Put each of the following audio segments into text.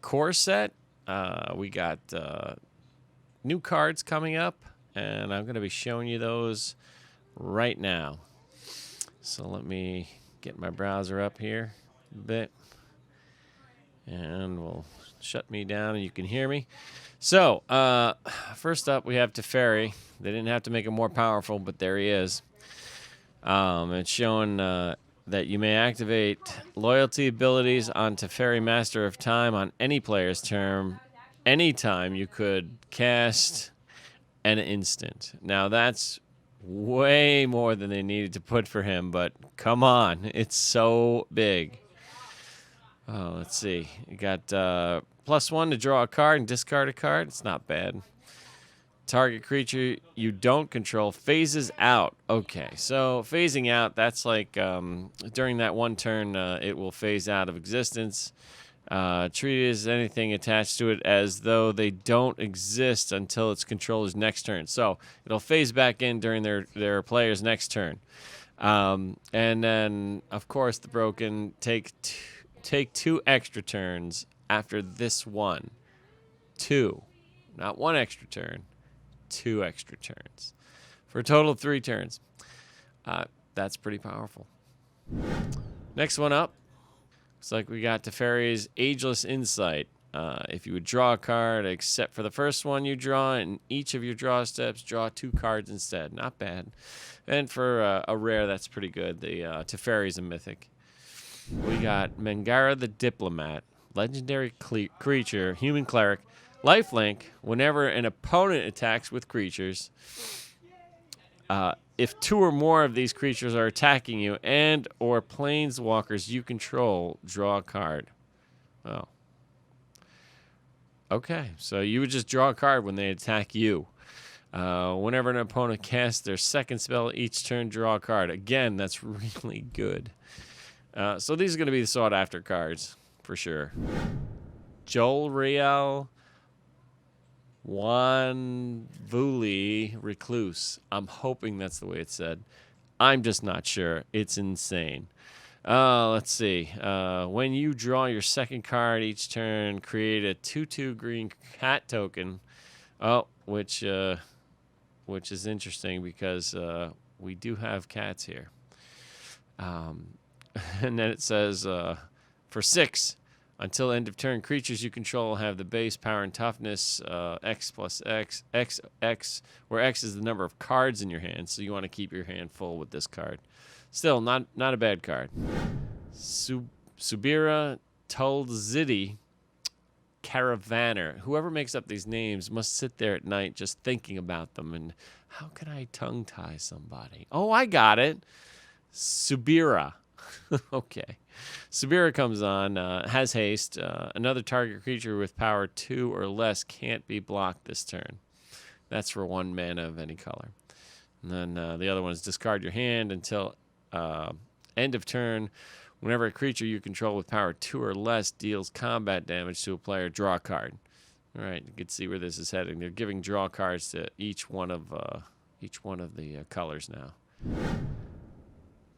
core set. We got new cards coming up, and I'm going to be showing you those right now. So let me get my browser up here a bit, and we'll shut me down and you can hear me. So first up, we have Teferi. They didn't have to make him more powerful, but there he is. It's showing that you may activate loyalty abilities on Teferi Master of Time on any player's turn. Anytime you could cast an instant. Now that's way more than they needed to put for him, but come on, it's so big. Oh, let's see. You got +1 to draw a card and discard a card. It's not bad. Target creature you don't control phases out. Okay, so phasing out, that's like during that one turn, it will phase out of existence. Treat it as anything attached to it as though they don't exist until its controller's next turn. So it'll phase back in during their player's next turn. And then, of course, the broken take 2 extra turns after this one. 2. Not 1 extra turn. 2 extra turns. For a total of 3 turns. That's pretty powerful. Next one up. Looks like we got Teferi's Ageless Insight. If you would draw a card, except for the first one you draw, in each of your draw steps, draw 2 cards instead. Not bad. And for a rare, that's pretty good. The Teferi's a mythic. We got Mangara the Diplomat. Legendary creature, human cleric. Lifelink, whenever an opponent attacks with creatures, if 2 or more of these creatures are attacking you and or planeswalkers you control, draw a card. Oh. Okay, so you would just draw a card when they attack you. Whenever an opponent casts their second spell each turn, draw a card. Again, that's really good. So these are going to be the sought-after cards, for sure. Joel Real Wanvuli Recluse. I'm hoping that's the way it's said. I'm just not sure. It's insane. Let's see. When you draw your second card each turn, create a 2/2 green cat token. Oh, which is interesting because we do have cats here. And then it says for 6. Until end of turn, creatures you control have the base power and toughness X plus X, X, where X is the number of cards in your hand. So you want to keep your hand full with this card. Still, not a bad card. Subira Tulzidi Caravaner. Whoever makes up these names must sit there at night just thinking about them. And how can I tongue-tie somebody? Oh, I got it. Subira. Okay. Subira comes on, has haste. Another target creature with power 2 or less can't be blocked this turn. That's for 1 mana of any color. And then the other one is discard your hand until end of turn. Whenever a creature you control with power 2 or less deals combat damage to a player, draw a card. All right, you can see where this is heading. They're giving draw cards to each one of the colors now.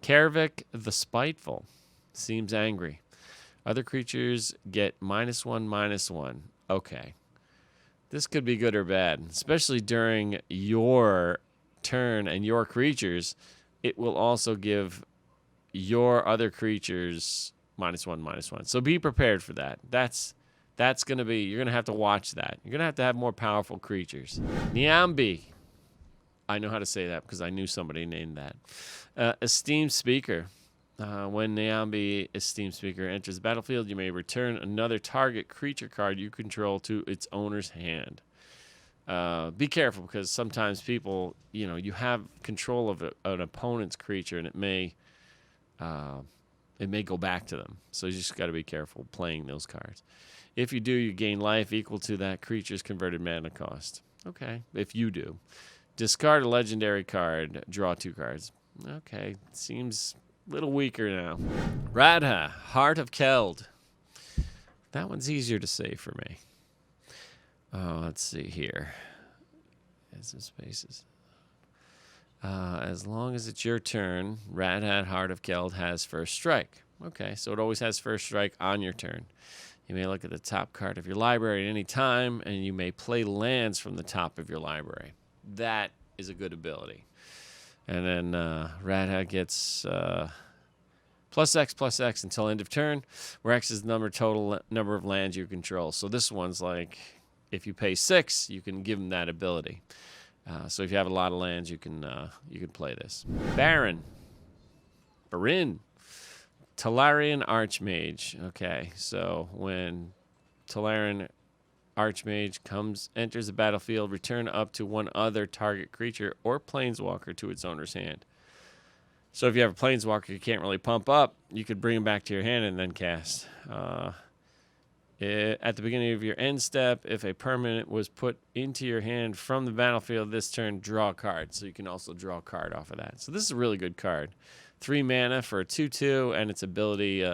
Karvik the Spiteful seems angry. Other creatures get -1/-1. Okay. This could be good or bad, especially during your turn and your creatures. It will also give your other creatures -1/-1. So be prepared for that. That's going to be, you're going to have to watch that. You're going to have more powerful creatures. Niambi. I know how to say that because I knew somebody named that. Esteemed Speaker. When Niambi, Esteemed Speaker, enters the battlefield, you may return another target creature card you control to its owner's hand. Be careful because sometimes people, you have control of an opponent's creature and it may go back to them. So you just got to be careful playing those cards. If you do, you gain life equal to that creature's converted mana cost. Okay, if you do. Discard a legendary card, draw 2 cards. Okay, seems a little weaker now. Radha, Heart of Keld. That one's easier to say for me. Oh, let's see here. As the spaces. As long as it's your turn, Radha, Heart of Keld has first strike. Okay, so it always has first strike on your turn. You may look at the top card of your library at any time, and you may play lands from the top of your library. That is a good ability. And then Rat Hat gets +X until end of turn, where X is the total number of lands you control. So this one's like, if you pay 6, you can give them that ability. So if you have a lot of lands, you can play this. Bryan, Tolarian Archmage. Okay, so when Tolarian Archmage enters the battlefield, return up to one other target creature or planeswalker to its owner's hand. So if you have a planeswalker you can't really pump up, you could bring him back to your hand and then cast. At the beginning of your end step, if a permanent was put into your hand from the battlefield this turn, draw a card. So you can also draw a card off of that. So this is a really good card. 3 mana for a 2/2, and its ability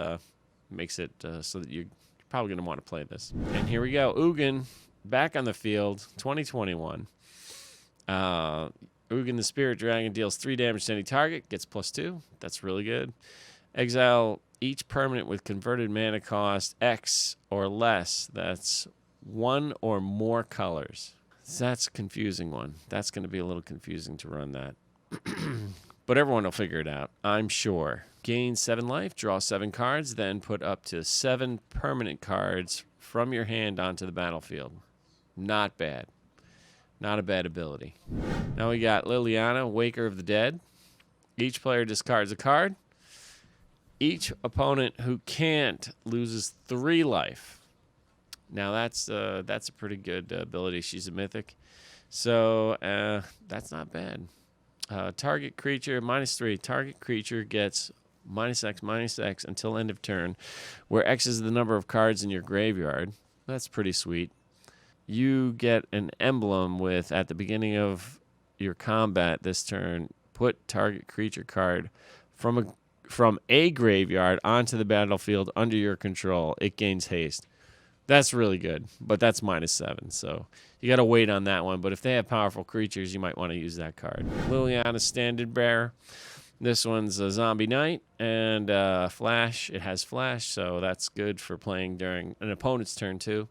makes it so that you're probably going to want to play this. And here we go. Ugin, back on the field, 2021. Ugin the Spirit Dragon deals 3 damage to any target, gets +2. That's really good. Exile each permanent with converted mana cost X or less. That's 1 or more colors. That's a confusing one. That's going to be a little confusing to run that. But everyone will figure it out, I'm sure. Gain 7 life, draw 7 cards, then put up to 7 permanent cards from your hand onto the battlefield. Not bad. Not a bad ability. Now we got Liliana, Waker of the Dead. Each player discards a card. Each opponent who can't loses 3 life. Now that's a pretty good ability. She's a mythic. So that's not bad. Target creature, -3. Target creature gets -X until end of turn, where X is the number of cards in your graveyard. That's pretty sweet. You get an emblem with, at the beginning of your combat this turn, put target creature card from a graveyard onto the battlefield under your control. It gains haste. That's really good, but that's -7, so you got to wait on that one. But if they have powerful creatures, you might want to use that card. Liliana Standard Bearer. This one's a zombie knight and flash. It has flash, so that's good for playing during an opponent's turn too.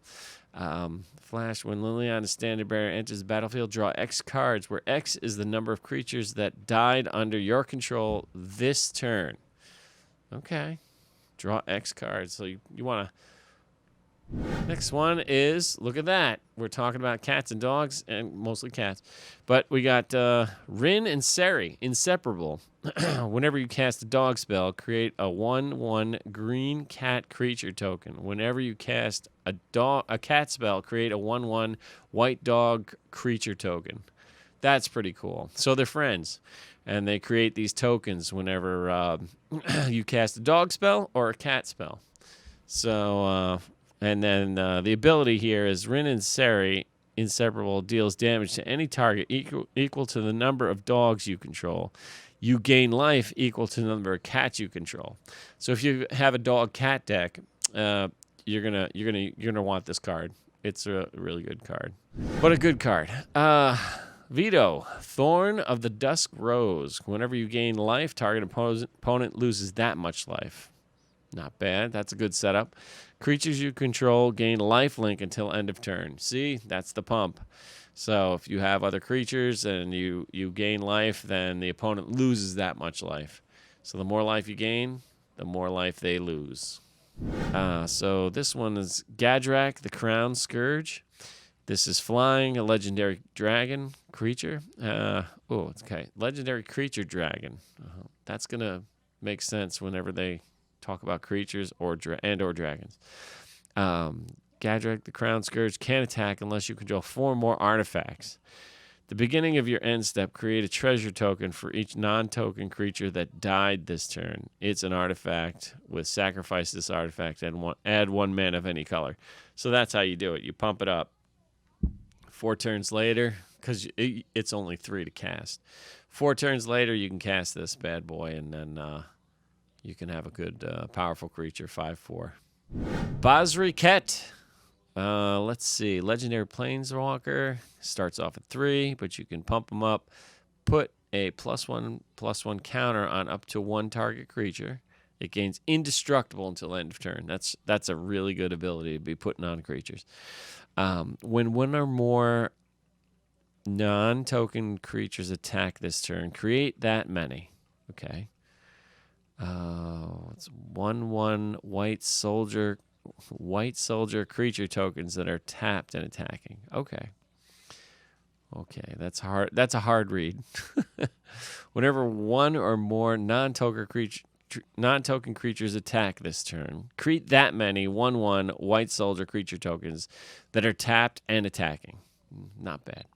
Flash, when Liliana Standard Bearer enters the battlefield, draw X cards, where X is the number of creatures that died under your control this turn. Okay. Draw X cards. So you want to... Next one is, look at that. We're talking about cats and dogs, and mostly cats. But we got Rin and Seri, Inseparable. Whenever you cast a dog spell, create a 1/1 green cat creature token. Whenever you cast a cat spell, create a 1/1 white dog creature token. That's pretty cool. So they're friends, and they create these tokens whenever you cast a dog spell or a cat spell. So... And then the ability here is Rin and Seri, Inseparable, deals damage to any target equal to the number of dogs you control. You gain life equal to the number of cats you control. So if you have a dog-cat deck, you're gonna want this card. It's a really good card. What a good card. Veto, Thorn of the Dusk Rose. Whenever you gain life, target opponent loses that much life. Not bad. That's a good setup. Creatures you control gain lifelink until end of turn. See, that's the pump. So if you have other creatures and you gain life, then the opponent loses that much life. So the more life you gain, the more life they lose. So this one is Gadrak, the Crown Scourge. This is flying, a legendary dragon creature. It's okay. Legendary creature dragon. That's going to make sense whenever they talk about creatures or dragons. Gadrak, the Crown Scourge, can't attack unless you control 4 more artifacts. The beginning of your end step, create a treasure token for each non-token creature that died this turn. It's an artifact. With sacrifice this artifact and add 1 mana of any color. So that's how you do it. You pump it up. 4 turns later, because it's only 3 to cast. 4 turns later, you can cast this bad boy, and then you can have a good, powerful creature, 5/4. Basri Ket. Let's see. Legendary Planeswalker. Starts off at 3, but you can pump them up. Put a +1/+1 counter on up to 1 target creature. It gains indestructible until end of turn. That's a really good ability to be putting on creatures. When one or more non-token creatures attack this turn, create that many. Okay. It's 1/1 white soldier creature tokens that are tapped and attacking. Okay. Okay, that's hard. That's a hard read. Whenever one or more non-token creatures attack this turn, create that many 1/1 white soldier creature tokens that are tapped and attacking. Not bad.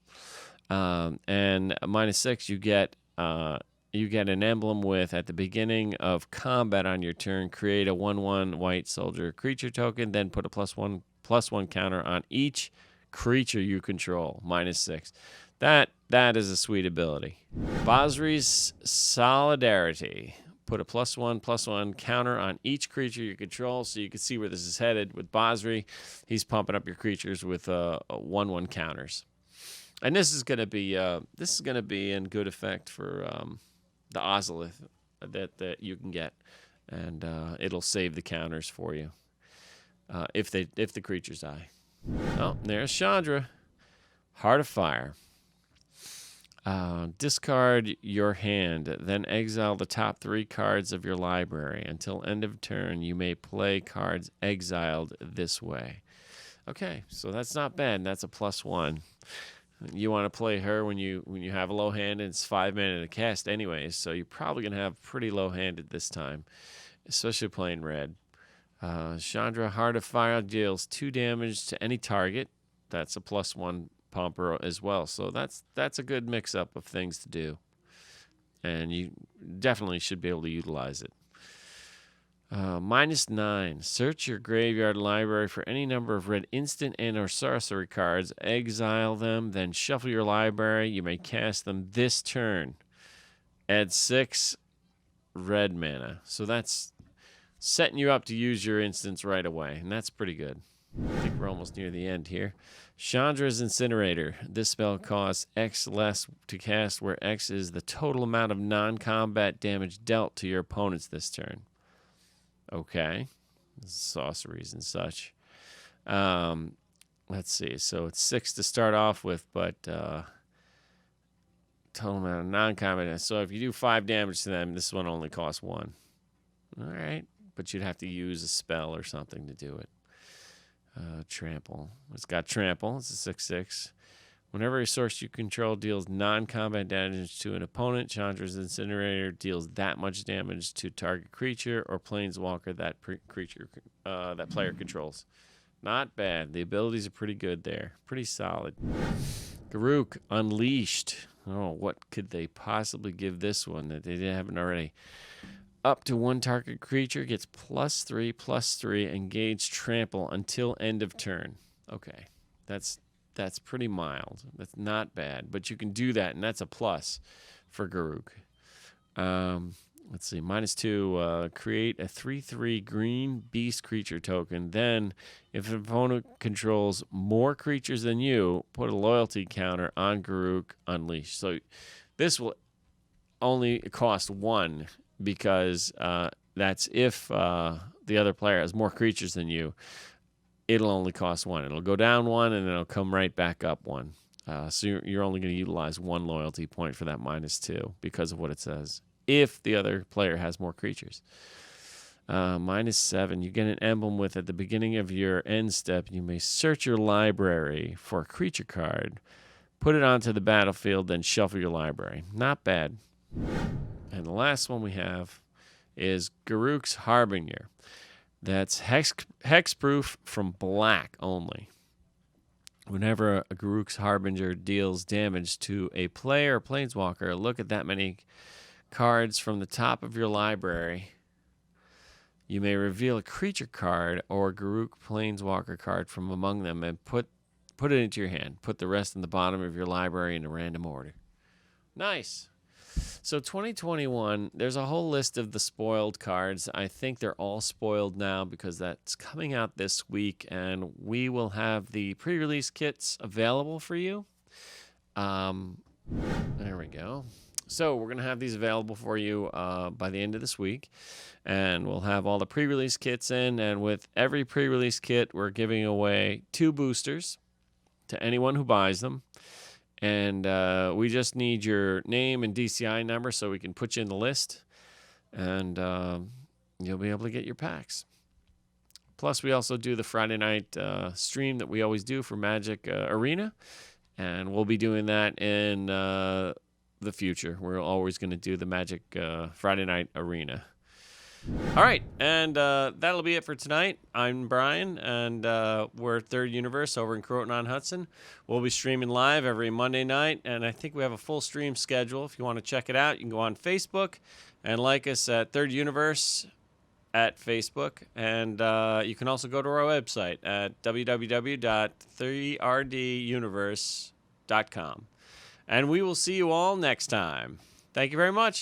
And -6, you get an emblem with, at the beginning of combat on your turn, create a 1/1 white soldier creature token, then put a +1/+1 counter on each creature you control. -6. That is a sweet ability. Basri's Solidarity. Put a +1/+1 counter on each creature you control, so you can see where this is headed. With Basri, he's pumping up your creatures with 1/1 counters. And this is going to be in good effect for the Ozolith that you can get, and it'll save the counters for you if the creatures die. Oh, there's Chandra, Heart of Fire. Discard your hand, then exile the top 3 cards of your library. Until end of turn, you may play cards exiled this way. Okay, so that's not bad. That's a +1. You want to play her when you have a low hand, and it's 5 mana to cast anyways, so you're probably going to have pretty low handed this time, especially playing red. Chandra, Heart of Fire, deals 2 damage to any target. That's a +1 pumper as well, so that's a good mix-up of things to do, and you definitely should be able to utilize it. -9. Search your graveyard library for any number of red instant and or sorcery cards. Exile them, then shuffle your library. You may cast them this turn. Add 6 red mana. So that's setting you up to use your instants right away, and that's pretty good. I think we're almost near the end here. Chandra's Incinerator. This spell costs X less to cast, where X is the total amount of non-combat damage dealt to your opponents this turn. Okay. Sorceries and such. Let's see. So it's 6 to start off with, but total amount of non-combat. So if you do 5 damage to them, this one only costs 1. All right. But you'd have to use a spell or something to do it. Trample. It's got Trample. It's a 6/6. Whenever a source you control deals non-combat damage to an opponent, Chandra's Incinerator deals that much damage to target creature or planeswalker that that player controls. Not bad. The abilities are pretty good there. Pretty solid. Garruk, Unleashed. Oh, what could they possibly give this one that they haven't already? Up to 1 target creature gets +3/+3, engage Trample until end of turn. Okay, that's pretty mild. That's not bad, but you can do that, and that's a plus for Garruk. Let's see, -2. Create a 3/3 green beast creature token. Then, if an opponent controls more creatures than you, put a loyalty counter on Garruk Unleashed. So this will only cost 1. Because that's if the other player has more creatures than you, it'll only cost 1. It'll go down 1, and then it'll come right back up 1. So you're only going to utilize 1 loyalty point for that -2 because of what it says, if the other player has more creatures. -7, you get an emblem with, at the beginning of your end step, you may search your library for a creature card, put it onto the battlefield, then shuffle your library. Not bad. And the last one we have is Garruk's Harbinger. That's hexproof from black only. Whenever a Garruk's Harbinger deals damage to a player or planeswalker, look at that many cards from the top of your library. You may reveal a creature card or Garruk planeswalker card from among them and put it into your hand. Put the rest in the bottom of your library in a random order. Nice. So 2021, there's a whole list of the spoiled cards. I think they're all spoiled now because that's coming out this week, and we will have the pre-release kits available for you. There we go. So we're going to have these available for you by the end of this week. And we'll have all the pre-release kits in. And with every pre-release kit, we're giving away 2 boosters to anyone who buys them. And we just need your name and DCI number so we can put you in the list. And you'll be able to get your packs. Plus, we also do the Friday night stream that we always do for Magic Arena. And we'll be doing that in the future. We're always going to do the Magic Friday night Arena. All right, and that'll be it for tonight. I'm Bryan, and we're Third Universe over in Croton-on-Hudson. We'll be streaming live every Monday night, and I think we have a full stream schedule. If you want to check it out, you can go on Facebook and like us at Third Universe at Facebook, and you can also go to our website at www.3rduniverse.com. And we will see you all next time. Thank you very much.